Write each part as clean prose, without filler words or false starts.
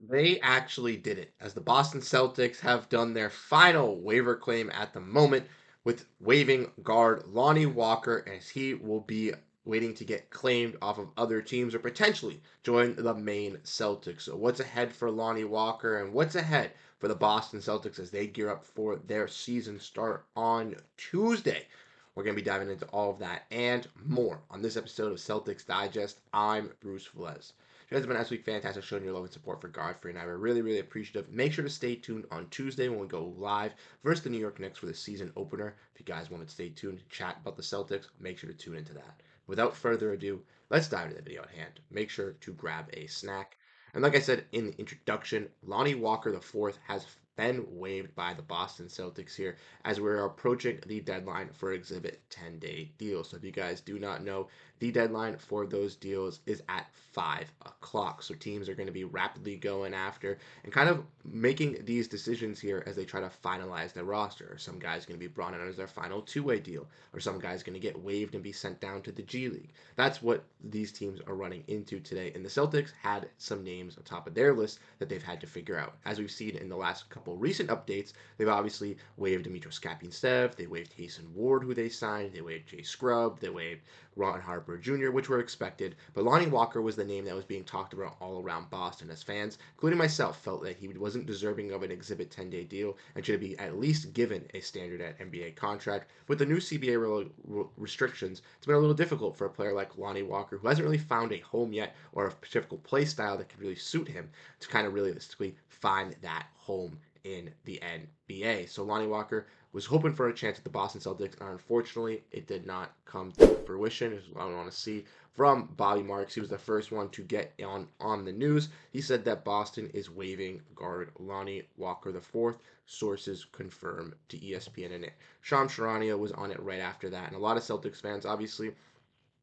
They actually did it, as the Boston Celtics have done their final waiver claim at the moment with waiving guard Lonnie Walker, as he will be waiting to get claimed off of other teams or potentially join the main Celtics. So, what's ahead for Lonnie Walker and what's ahead for the Boston Celtics as they gear up for their season start on Tuesday? We're going to be diving into all of that and more on this episode of Celtics Digest. I'm Bruce Velez. You guys have been absolutely fantastic showing your love and support for Godfrey, and I were really, really appreciative. Make sure to stay tuned on Tuesday when we go live versus the New York Knicks for the season opener. If you guys want to stay tuned to chat about the Celtics, make sure to tune into that. Without further ado, let's dive into the video at hand. Make sure to grab a snack. And like I said in the introduction, Lonnie Walker IV has been waived by the Boston Celtics here as we're approaching the deadline for Exhibit 10-day deals. So if you guys do not know, the deadline for those deals is at 5 o'clock. So teams are going to be rapidly going after and kind of making these decisions here as they try to finalize their roster. Or some guy's going to be brought in as their final two-way deal, or some guy's going to get waived and be sent down to the G League. That's what these teams are running into today. And the Celtics had some names on top of their list that they've had to figure out. As we've seen in the last couple recent updates, they've obviously waived Dimitris Kapinstev, they waived Hasten Ward, who they signed, they waived Jay Scrubb, they waived Ron Harper Jr., which were expected, but Lonnie Walker was the name that was being talked about all around Boston as fans, including myself, felt that he wasn't deserving of an Exhibit 10-day deal and should be at least given a standard at NBA contract. With the new CBA restrictions, it's been a little difficult for a player like Lonnie Walker, who hasn't really found a home yet or a typical play style that can really suit him, to kind of realistically find that home in the NBA. So Lonnie Walker was hoping for a chance at the Boston Celtics, and unfortunately, it did not come to fruition. Is what I want to see from Bobby Marks. He was the first one to get on the news. He said that Boston is waiving guard Lonnie Walker IV. Sources confirm to ESPN, and Shams Charania was on it right after that. And a lot of Celtics fans, obviously,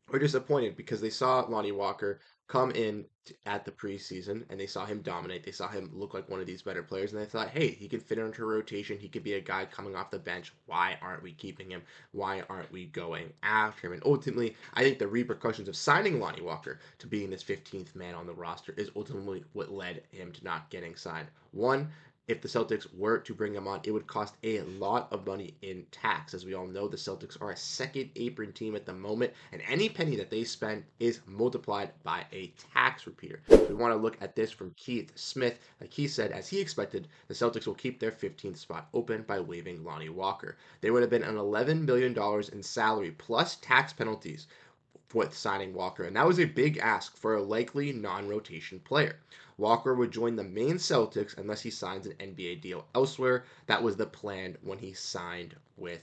were disappointed because they saw Lonnie Walker come in at the preseason and they saw him dominate. They saw him look like one of these better players, and they thought, hey, he can fit into a rotation. He could be a guy coming off the bench. Why aren't we keeping him? Why aren't we going after him? And ultimately, I think the repercussions of signing Lonnie Walker to being this 15th man on the roster is ultimately what led him to not getting signed. One, if the Celtics were to bring him on, it would cost a lot of money in tax. As we all know, the Celtics are a second apron team at the moment, and any penny that they spend is multiplied by a tax repeater. So we want to look at this from Keith Smith. Like he said, as he expected, the Celtics will keep their 15th spot open by waiving Lonnie Walker. There would have been an $11 million in salary plus tax penalties with signing Walker, and that was a big ask for a likely non-rotation player. Walker would join the main Celtics unless he signs an NBA deal elsewhere. That was the plan when he signed with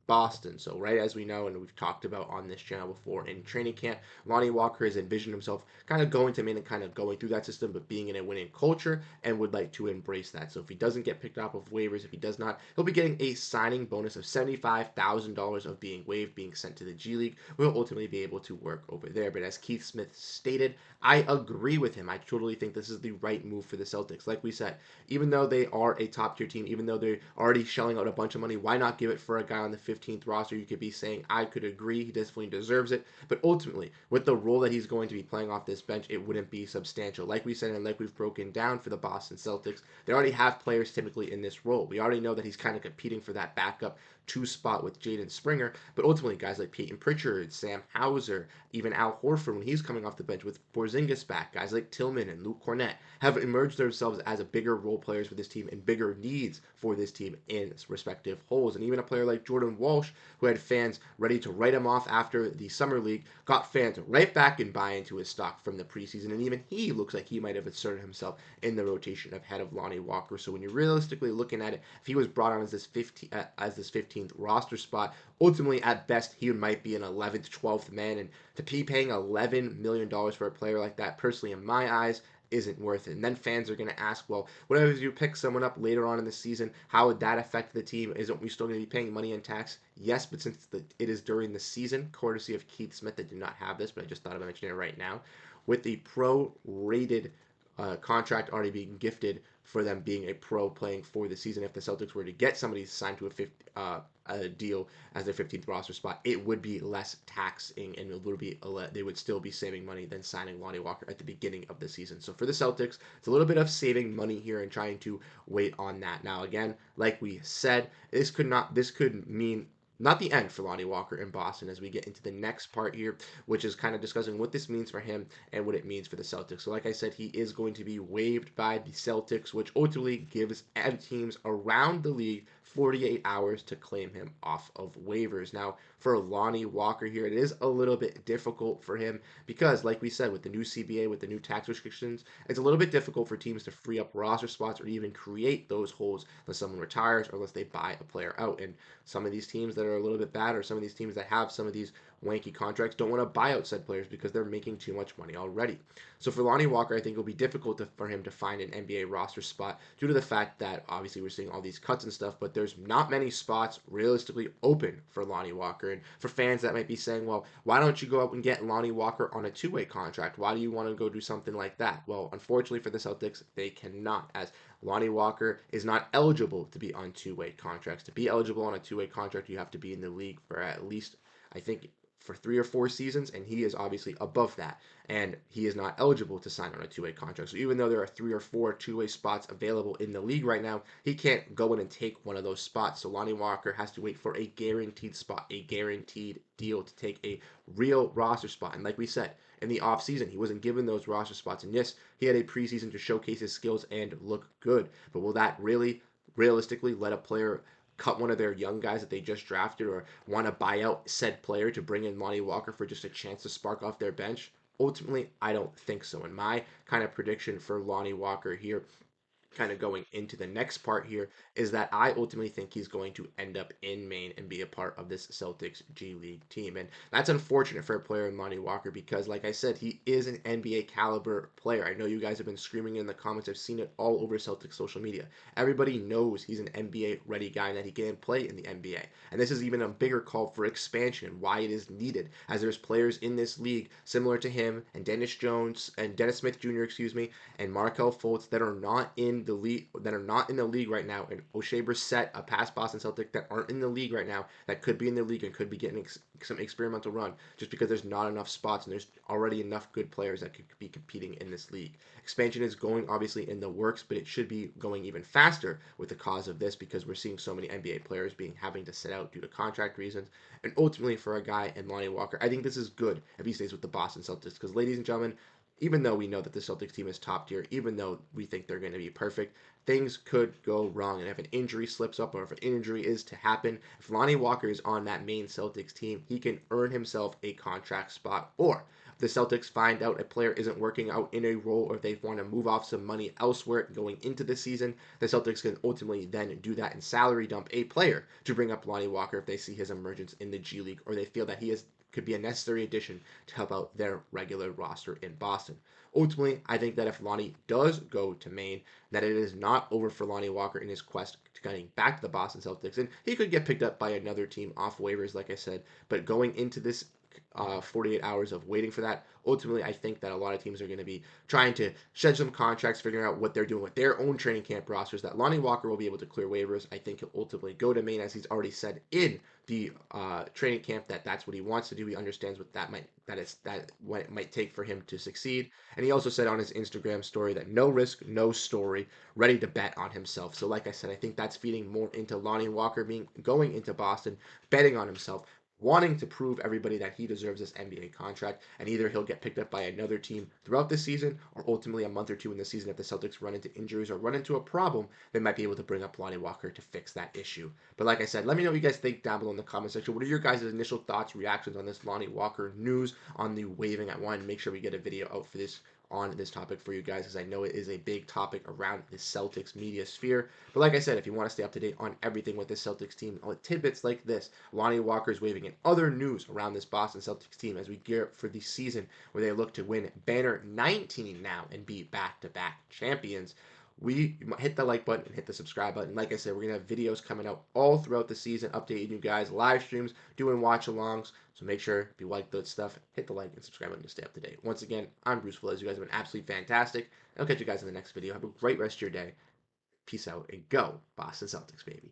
Boston. So, right as we know, and we've talked about on this channel before, in training camp, Lonnie Walker has envisioned himself kind of going to Maine and kind of going through that system, but being in a winning culture and would like to embrace that. So, if he doesn't get picked up of waivers, if he does not, he'll be getting a signing bonus of $75,000 of being waived, being sent to the G League. We'll ultimately be able to work over there. But as Keith Smith stated, I agree with him. I totally think this is the right move for the Celtics. Like we said, even though they are a top tier team, even though they're already shelling out a bunch of money, why not give it for a guy on the 15th roster? You could be saying, I could agree, he definitely deserves it. But ultimately, with the role that he's going to be playing off this bench, it wouldn't be substantial. Like we said, and like we've broken down for the Boston Celtics, they already have players typically in this role. We already know that he's kind of competing for that backup two spot with Jaden Springer, but ultimately guys like Peyton Pritchard, Sam Hauser, even Al Horford when he's coming off the bench with Porziņģis back, guys like Tillman and Luke Cornett have emerged themselves as a bigger role players for this team and bigger needs for this team in respective holes. And even a player like Jordan Walsh, who had fans ready to write him off after the summer league, got fans right back and buy into his stock from the preseason. And even he looks like he might have inserted himself in the rotation ahead of Lonnie Walker. So when you're realistically looking at it, if he was brought on as this 15th roster spot, ultimately at best he might be an 11th, 12th man. And to be paying $11 million for a player like that, personally in my eyes, isn't worth it. And then fans are going to ask, well, what if you pick someone up later on in the season? How would that affect the team? Isn't we still going to be paying money in tax? Yes, but since it is during the season, courtesy of Keith Smith, that did not have this, but I just thought of mentioning it right now, with the pro-rated contract already being gifted for them being a pro playing for the season. If the Celtics were to get somebody signed to a deal as their 15th roster spot, it would be less taxing and it would be they would still be saving money than signing Lonnie Walker at the beginning of the season. So for the Celtics, it's a little bit of saving money here and trying to wait on that. Now again, like we said, this could mean not the end for Lonnie Walker in Boston as we get into the next part here, which is kind of discussing what this means for him and what it means for the Celtics. So, like I said, he is going to be waived by the Celtics, which ultimately gives teams around the league 48 hours to claim him off of waivers. Now, for Lonnie Walker here, it is a little bit difficult for him because, like we said, with the new CBA, with the new tax restrictions, it's a little bit difficult for teams to free up roster spots or even create those holes unless someone retires or unless they buy a player out. And some of these teams that are a little bit bad or some of these teams that have some of these wanky contracts don't want to buy out said players because they're making too much money already. So for Lonnie Walker, I think it'll be difficult for him to find an NBA roster spot due to the fact that obviously we're seeing all these cuts and stuff, but there's not many spots realistically open for Lonnie Walker. And for fans that might be saying, well, why don't you go out and get Lonnie Walker on a two-way contract? Why do you want to go do something like that? Well, unfortunately for the Celtics, they cannot, as Lonnie Walker is not eligible to be on two-way contracts. To be eligible on a two-way contract, you have to be in the league for at least, I think, for 3 or 4 seasons, and he is obviously above that, and he is not eligible to sign on a two-way contract. So even though there are 3 or 4 two-way spots available in the league right now, he can't go in and take one of those spots. So Lonnie Walker has to wait for a guaranteed spot, a guaranteed deal to take a real roster spot. And like we said, in the offseason, he wasn't given those roster spots. And yes, he had a preseason to showcase his skills and look good. But will that really realistically let a player cut one of their young guys that they just drafted or want to buy out said player to bring in Lonnie Walker for just a chance to spark off their bench? Ultimately, I don't think so. And my kind of prediction for Lonnie Walker here, kind of going into the next part here, is that I ultimately think he's going to end up in Maine and be a part of this Celtics G League team. And that's unfortunate for a player in Lonnie Walker because, like I said, he is an NBA caliber player. I know you guys have been screaming in the comments. I've seen it all over Celtics social media. Everybody knows he's an NBA ready guy and that he can play in the NBA. And this is even a bigger call for expansion and why it is needed, as there's players in this league similar to him and Dennis Smith Jr., and Markelle Fultz that are not in the league right now, and O'Shea Brissett, a past Boston Celtic, that aren't in the league right now, that could be in the league and could be getting some experimental run just because there's not enough spots and there's already enough good players that could be competing in this league. Expansion is going obviously in the works, but it should be going even faster with the cause of this because we're seeing so many NBA players having to sit out due to contract reasons. And ultimately for a guy in Lonnie Walker, I think this is good if he stays with the Boston Celtics because, ladies and gentlemen, even though we know that the Celtics team is top tier, even though we think they're going to be perfect, things could go wrong. And if an injury slips up or if an injury is to happen, if Lonnie Walker is on that main Celtics team, he can earn himself a contract spot. Or if the Celtics find out a player isn't working out in a role or if they want to move off some money elsewhere going into the season, the Celtics can ultimately then do that and salary dump a player to bring up Lonnie Walker if they see his emergence in the G League or they feel that he could be a necessary addition to help out their regular roster in Boston. Ultimately, I think that if Lonnie does go to Maine, that it is not over for Lonnie Walker in his quest to getting back to the Boston Celtics. And he could get picked up by another team off waivers, like I said. But going into this 48 hours of waiting for that, ultimately, I think that a lot of teams are going to be trying to shed some contracts, figuring out what they're doing with their own training camp rosters, that Lonnie Walker will be able to clear waivers. I think he'll ultimately go to Maine, as he's already said in the training camp that that's what he wants to do. He understands what it might take for him to succeed. And he also said on his Instagram story that no risk, no story, ready to bet on himself. So like I said, I think that's feeding more into Lonnie Walker going into Boston, betting on himself, wanting to prove everybody that he deserves this NBA contract, and either he'll get picked up by another team throughout the season, or ultimately a month or two in the season if the Celtics run into injuries or run into a problem, they might be able to bring up Lonnie Walker to fix that issue. But like I said, let me know what you guys think down below in the comment section. What are your guys' initial thoughts, reactions on this Lonnie Walker news, on the waiving? I wanted to make sure we get a video out for this on this topic for you guys, because I know it is a big topic around the Celtics media sphere. But like I said, if you want to stay up to date on everything with the Celtics team, on tidbits like this, Lonnie Walker's waiving, and other news around this Boston Celtics team as we gear up for the season where they look to win banner 19 now and be back-to-back champions, hit the like button and hit the subscribe button. Like I said, we're going to have videos coming out all throughout the season, updating you guys, live streams, doing watch-alongs. So make sure, if you like that stuff, hit the like and subscribe button to stay up to date. Once again, I'm Bruce Veliz. You guys have been absolutely fantastic. I'll catch you guys in the next video. Have a great rest of your day. Peace out and go Boston Celtics, baby.